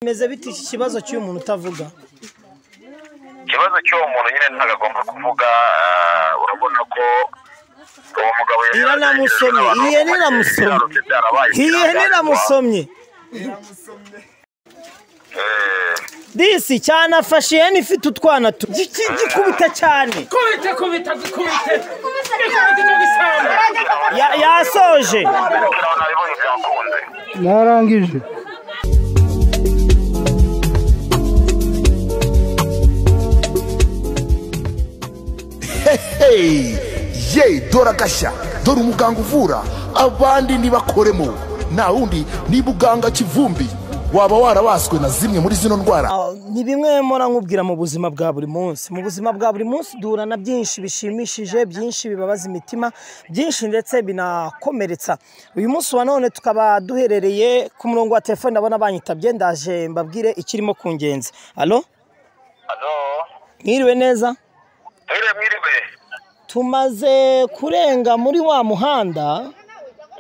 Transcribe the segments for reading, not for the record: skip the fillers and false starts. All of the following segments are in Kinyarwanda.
Meze biti iki kibazo cy'uyu muntu utavuga. Ikibazo cy'uwo muntu nyine ntagomba kuvuga, urabona ko uwo mugabo niramusomye disi cyane afashe yani ifite utwana gikubita cyane yasoje narangije. Ye dora gasha dora umuganga uvura abandi nibakoremo nta wundi ni buganga Kivumbi. Waba warabaswe na zimwe muri zino ndwara? Ni bimwe mora nkubwira mu buzima bwa buri munsi. Mu buzima bwa buri munsi duhura na byinshi bishimishije, byinshi bibabaza imitima, byinshi ndetse binakomeretsa. Uyu munsi wa none tukaba duherereye ku murongo wa telefone, ndabona banyitabye, ndaje mbabwire ikirimo kungenza. Allo? Mwiriwe neza? Mwiriwe. Tumaze kurenga muri wa muhanda.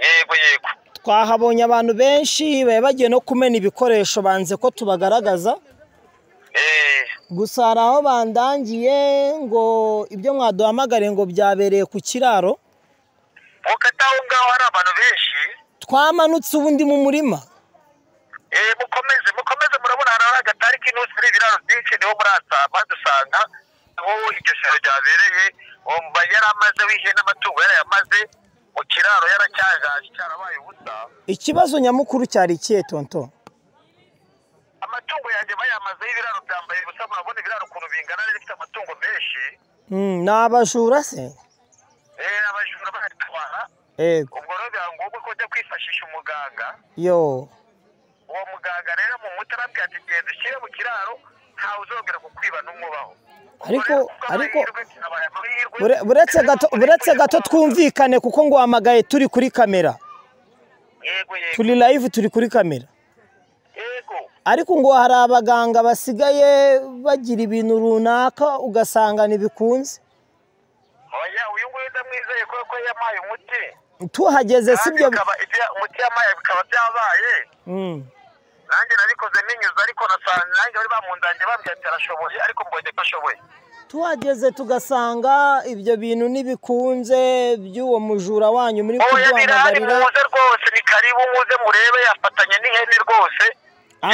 Yego. Twahabonye abantu benshi bagiye no kumena ibikoresho, banze ko tubagaragaza. Gusa aho bandangiye ngo ibyo mwaduhamagare ngo byabereye ku kiraro. Mukataho ngaho hari abantu benshi. Twamanutse ubundi mu murima. Mukomeze murabona hari agatari k'intusi muri biraro byinshi niho murasa badusanga aho iryo shero ryabereye. Yari amaze wihe n'amatungo yarayamaze mu kiraro yaracyagaje cyarabaye ubusa. Ikibazo nyamukuru cyari ikihe tonto? Amatungo yanjye bayamaze y'ibiraro byambaye ubusa, murabona ibiraro ukuntu bingana bifite amatungo menshi. N'abajura se? Abajura baratwara. Ubwo rero byangomba ko njya kwifashisha umuganga. Uwo muganga rero mu mutarabwe ati genda ushyire mu kiraro ntawe uzongera kukwiba n'umubaho. Ariko buretse gato twumvikane kuko ngo hamagaye turi kuri kamera. Turi live, turi kuri kamera. Ariko ngo hari abaganga basigaye bagira ibintu runaka ugasanga ntibikunze. Uyu nguyu ndamwizeye ko yamaye umuti. Tuhageze sibyo umuti yamaye bikaba byabaye. Nanjye nabikoze ninyuze, ariko nasanze nanjye bari bamundanje bambye arashoboye, ariko mbonye ko ashoboye. Tuhageze tugasanga ibyo bintu nibikunze by'uwo mujura wanyu muri kuduhamagarira. Muze rwose, ni karibu muze murebe, yafatanye n'ihene rwose.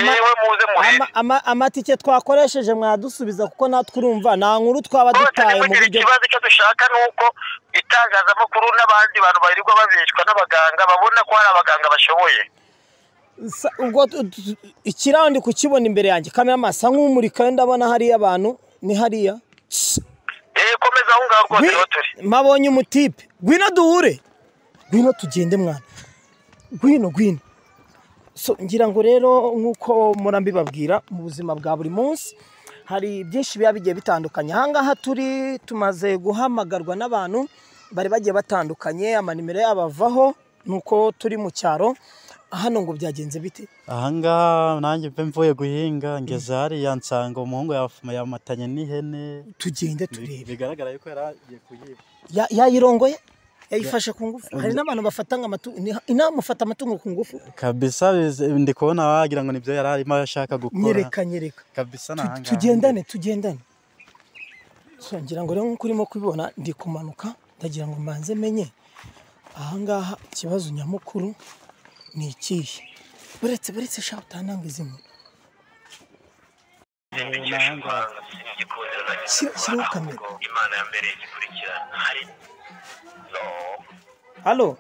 Yewe muze murebe. Amatike twakoresheje mwadusubiza kuko natwe urumva nta nkuru twaba dutaye mu buryo. Ikibazo cyo dushaka nuko itangazamakuru n'abandi bantu barirwa babishwa n'abaganga babona ko hari abaganga bashoboye. Ubwo ikiraho ndi kukibona imbere yanjye, kamera masa nk'umurika, ndabona hariya abantu ni hariya. Komeza aho ngaho rwose turi. Mabonye umutipe. Gwino duhure. Gwino tugende mwana. Gwino. So ngira ngo rero nkuko murambibabwira mu buzima bwa buri munsi hari byinshi biba bigiye bitandukanye. Ahangaha turi tumaze guhamagarwa n'abantu bari bagiye batandukanye, amanimero yabavaho nuko turi mu cyaro. Hano ngo byagenze bite? Ahangaha nanjye mvuye guhinga ngeze hariya nsanga umuhungu yamatanye n'ihene. Tugende turebe. Bigaragara yuko yaragiye kuyiba. Yayirongoye? Yayifashe ku ngufu? Hari n'abantu bafatanga amatungo, inamufata amatungo ku ngufu? Kabisa ndi kubona wagira ngo nibyo yararimo ashaka gukora. Nyereka. Kabisa nahanga. Tugendane. So ngira ngo rero nkuko urimo kubibona ndi kumanuka, ndagira ngo mbanze menye ahangaha ikibazo nyamukuru ni ikihe. Buretse sha utananga izimwe. Shyira kamera. Imana ya mbere igikurikirana. Allo?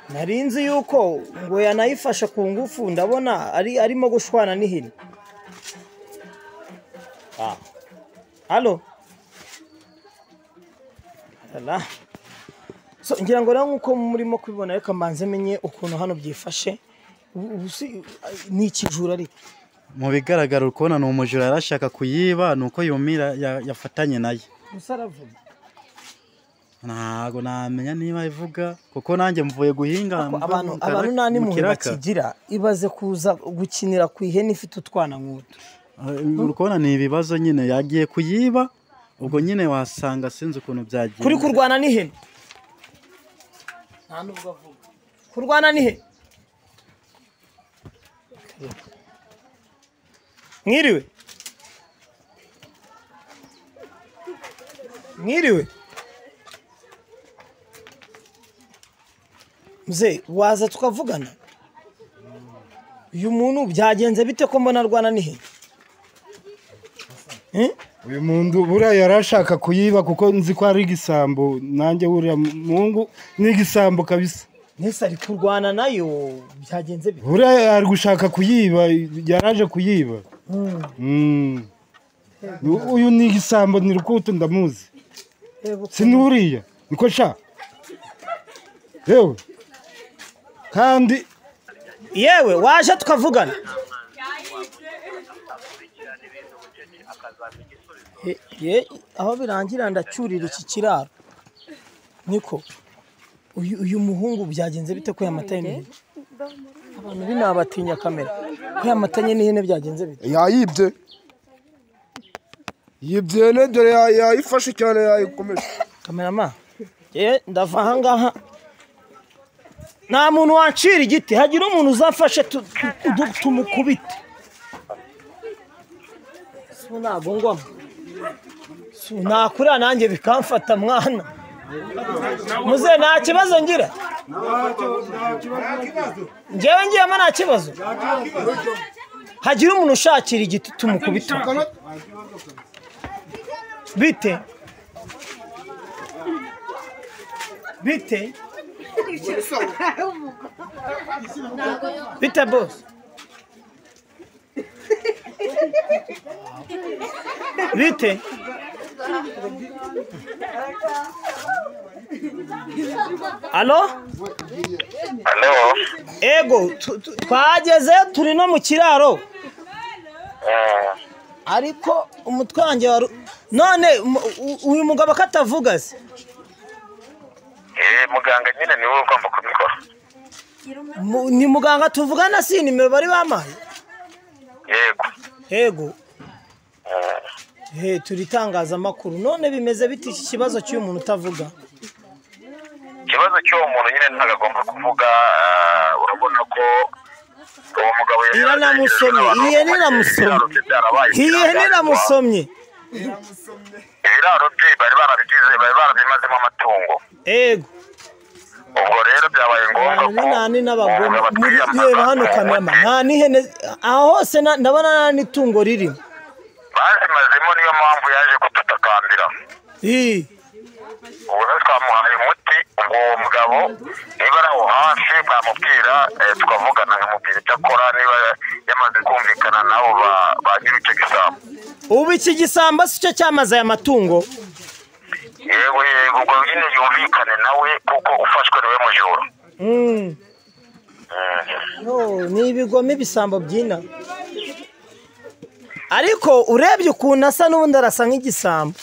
Narinzi yuko ngo yanayifasha ku ngufu, ndabona arimo gushwana n'ihene. Allo? So ngira ngo rero nkuko murimo kubibona, reka mbanze menye ukuntu hano byifashe. Ni ikijura ariko mu bigaragara ukubona ni umujura yarashaka kuyiba, nuko yumira yafatanye naye. Musaravuga ntago namenya niba ivuga kuko nanjye mvuye guhinga. Abantu nani mu bakigira ibaze kuza gukinira ku ihene ifite utwana nk'utu. Urukona ni ibibazo nyine yagiye kuyiba, ubwo nyine wasanga sinzi ukuntu byagiye. Kuri kurwana n'ihene. Nta nubwo avuga. Kurwana n'ihene. mwiriwe mwiriwe mzee waza tukavugana uyu muntu byagenze bite ko mbona arwana nihe uyu muntu buriya yarashaka kuyiba kuko nzi ko ari igisambo nanjye buriya mungu ni igisambo kabisa nese ari kurwana nayo byagenze bite buriya ari gushaka kuyiba yaraje kuyiba uyu ni igisambo ni rukuto ndamuzi sinuriya niko sha yewe kandi yewe waje tukavugana aho birangira ndacyurira iki kiraro niko uyu muhungu byagenze bite ko yamatanye abantu binabatinya kamera ko yamatanye n'ihene byagenze bite yayibye yibye dore yayifashe cyane yayikomeje kamerama ndava aha ngaha nta muntu wancira igiti hagira umuntu uzafashe tumukubite so ntabwo ngwamo nakurira nanjye bikamfata mwana muze nta kibazo ngira njyewe ngiyemo nta kibazo hagira umuntu ushakira igiti tumukubite bite bite bite boss bite Alo? Alo? Ego, twageze turi no mu kiraro. Ariko umutwe wanjye waru none uyu mugabo katavuga se. Muganga nyine ni wowe ugomba kubikora. Ni muganga tuvugana si nimero bari bamaye. Yego. Turitangaza amakuru none bimeze biti iki kibazo cy'uyu muntu utavuga. Ikibazo cy'uwo muntu nyine ntagomba kuvuga urabona ko uwo mugabo niramusomye ibiraro bye bari barabimazemo amatungo. Ego. Ubwo rero byabaye ngombwa ko nani n'abagome muri hano kamera nta n'ihene aho hose ndabona n'itungo ririmo. Bazimazemo niyo mpamvu yaje kudutakambira. Ubu twamuhaye umuti ngo uwo mugabo niba ari aho hafi bamubwira tukavugana nkamubwira icyo akora niba yamaze kumvikana nabo ba nyiri icyo gisambo. Ubu iki gisambo si cyo cyamaze aya matungo? Yego ubwo nyine yumvikane nawe kuko ufashwe niwe mujura. Ni ibigome ibisambo byina ariko urebye ukuntu asa n'ubundi arasa nk'igisambo.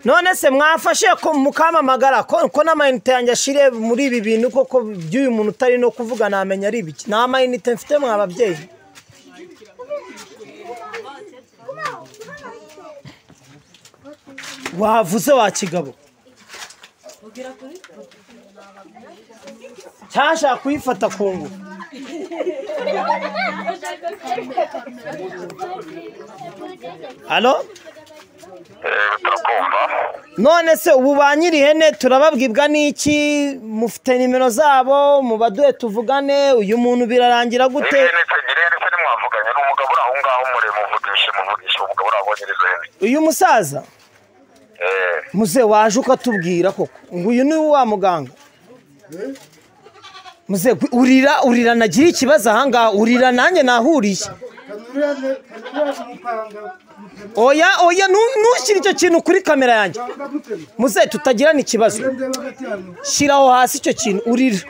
None se mwafashe ko mukamamagara ko n'amayinite yanjye ashire muri ibi bintu koko by'uyu muntu utari no kuvuga namenya ari ibiki nta mayinite mfite mwababyeyi. Wavuze wa kigabo cyashaka kuyifata ku ngufu. Alo? None se ubu ba nyiri ihene turababwibwa n'iki mufite nimero zabo mu baduhe tuvugane uyu muntu birarangira gute? Uyu musaza muze waje ukatubwira koko ngo uyu ni wa muganga muze urira nagira ikibazo ahangaha urira nanjye nahuriye. Oya ntushyire icyo kintu kuri kamera yanjye muze tutagirana ikibazo shyiraho hasi icyo kintu urira.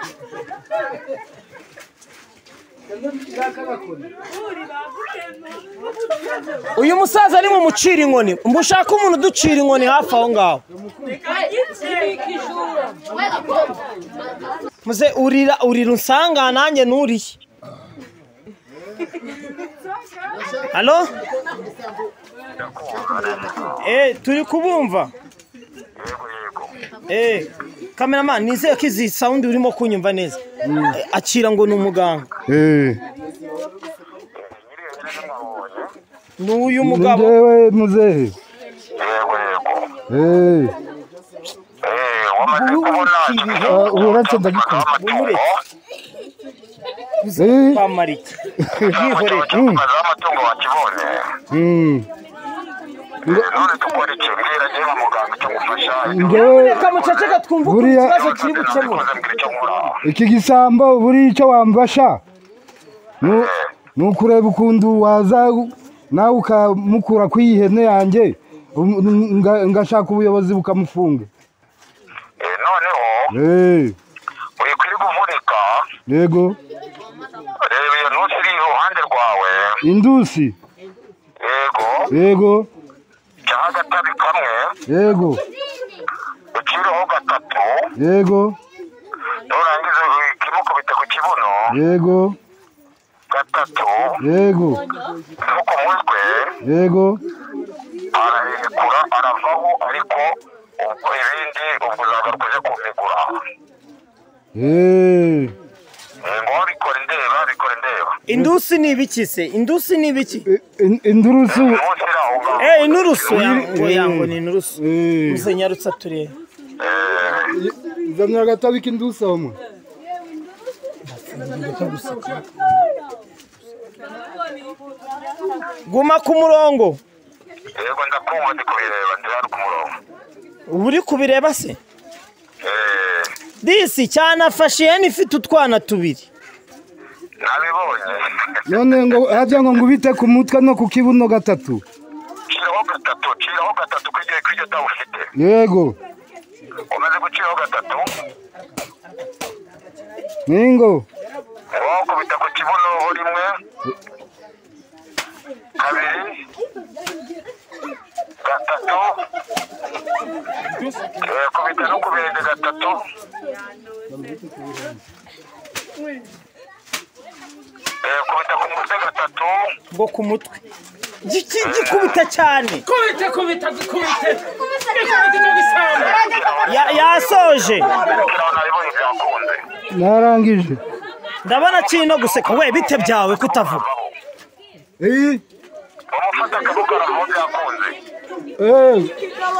Uyu musaza ari mu mucira inkoni mushaka umuntu uducira inkoni hafi aho ngaho muze urira unsanga nanjye nuriye. Alo? Turi kubumva. Cameraman nizeye ko izi sound urimo kunyumva neza. Akira ngo ni umuganga. N'uyu mugabo. Ndewe muzehe. Uretse ndagikora. Pamariki. Yihoreye. Amatungo wakibone. None tukora iki mbwira njye muganga cyo gufasha. Reka muceceka twumva uko ikibazo kiri gukemura. Iki gisambo buri icyo wamfasha. Nukureba ukundu waza nawe ukamukura ku ihene yanjye ngashaka ubuyobozi bukamufunga. Noneho uri kuri kuvunika. Yego. Reba iyo ntusi iri iruhande rwawe. Indusi. Yego. Cyangwa agatabi kamwe. Yego. Ucireho gatatu. Yego. Nurangiza ukimukubita ku kibuno. Yego. Gatatu. Yego. No ku mutwe. Yego. Ararekura aravaho ariko ubwo ibindi ubwo uzagaruka uje kumigura. Ngo bikore ndeba. Indusi ni ibiki se? Indusi ni ibiki? Indurusu. Inurusu yango ni inurusu. Musenyarutsa turebe. Zamya agatabi k'indusi aho. Guma ku murongo. Yego ndakumva ndi kubireba ndi hano ku murongo. Ubu uri kubireba se? Disi cyane afashe ihene ifite utwana tubiri. Nabibonye. None ngo hajya ngo ngubite ku mutwe no ku kibuno gatatu. Ciraho gatatu kwiryo dawo ufite. Yego. Umaze guciraho gatatu. Ningo. Kubita ku kibuno rimwe. Kabiri. Gatatu. Kubita no kubirenge gatatu. Kubita ku mutwe gatatu. Ngo ku mutwe. Gikubita cyane. Kubita. Yasoje. Narangije. Ndabona kiri no guseka we bite byawe kutavuga. Umufata akabuga aravuga yakunze.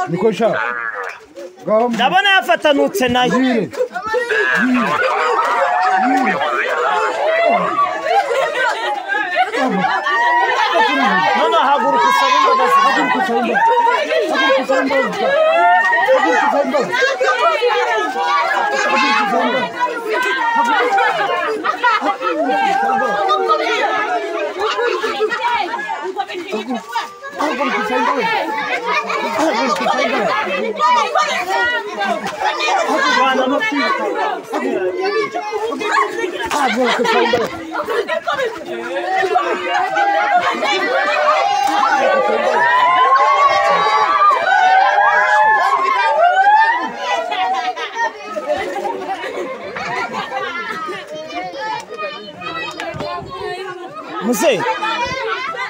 Niko sha. Ndabona yafatanutse nayo. None haguruka usaba imbabazi.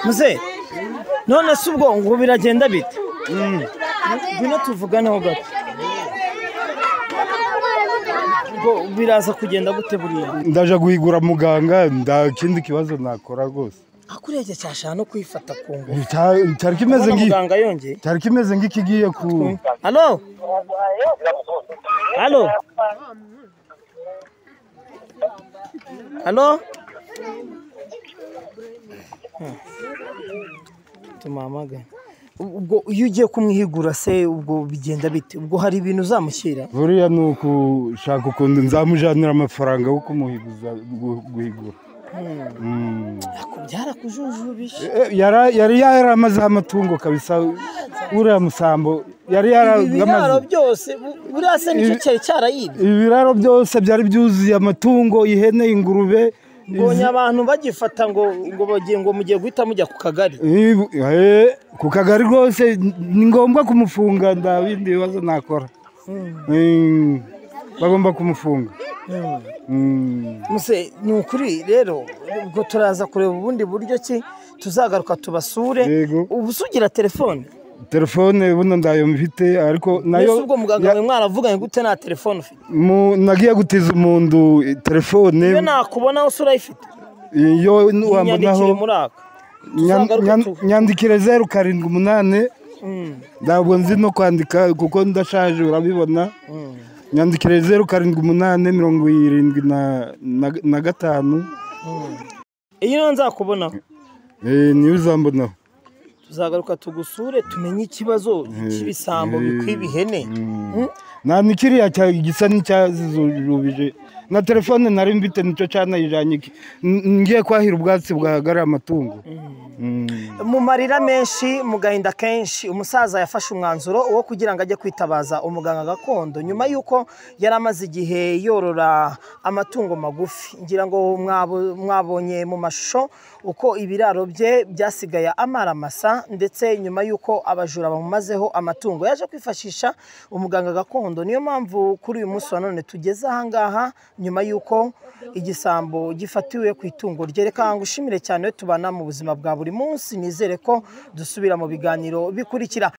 Muze none se ubwo ngo biragenda bite? Bino tuvuganeho gato. Ngo biraza kugenda gute buriya? Ndaje guhigura muganga nda kindi kibazo nakora rwose. Akureje cyashaka no kwifata ku ngo. Cyari kimeze ngi. Muganga yongeye. Cyari kimeze ngikigiye ku. Allo? Tumamaga. Ubwo iyo ugiye kumwihigura se ubwo bigenda bite? Ubwo hari ibintu uzamushyira? Buriya nuko shaka ukuntu nzamujanira amafaranga yo kumuhiguza guhigura. Byarakujujubishe. Yari yaramaze amatungo kabisa uriya musambo yari yaramaze byose buriya se nicyo cyari cyarayibye. Ibiraro byose byari byuzuye amatungo ihene ingurube. Mbonye abantu bagifata ngo bagiye ngo mugiye guhita mujya ku kagari. Ku kagari rwose ni ngombwa kumufunga nda bindi bibazo nakora. Bagomba kumufunga. Muse ni ukuri rero ubwo turaza kureba ubundi buryo ki tuzagaruka tubasure. Ubusugira telefone. telefone buno ndayo mfite ariko nayo ubwo muganga wawe mwaravuganye gute na telefone ufite nagiye gutiza umuntu telefone iyo nakubona wose urayifite iyo wambonaho nyandikire 078 ntabwo nzi no kwandika kuko ndashaje urabibona nyandikire 07875 iyo nzakubonaho niyo uzambonaho tuzagaruka tugusure tumenye ikibazo cy'ibisambo bikwibihene nta nikiriya gisa n'icyazizurubije na telefone nari mfite nicyo cyanayijanye ngiye kwahira ubwatsi bwahagarara amatungo mu marira menshi mu gahinda kenshi umusaza yafashe umwanzuro wo kugira ngo ajye kwitabaza umuganga gakondo nyuma y'uko yari amaze igihe yorora amatungo magufi ngira ngo mwabonye mu mashusho uko ibiraro bye byasigaye amaramasa ndetse nyuma y'uko abajura bamumazeho amatungo yaje kwifashisha umuganga gakondo niyo mpamvu kuri uyu munsi wa none tugeze ahangaha nyuma y'uko igisambo gifatiwe ku itungo ryerekana ngo ushimire cyane tubana mu buzima bwa buri munsi nizere ko dusubira mu biganiro bikurikira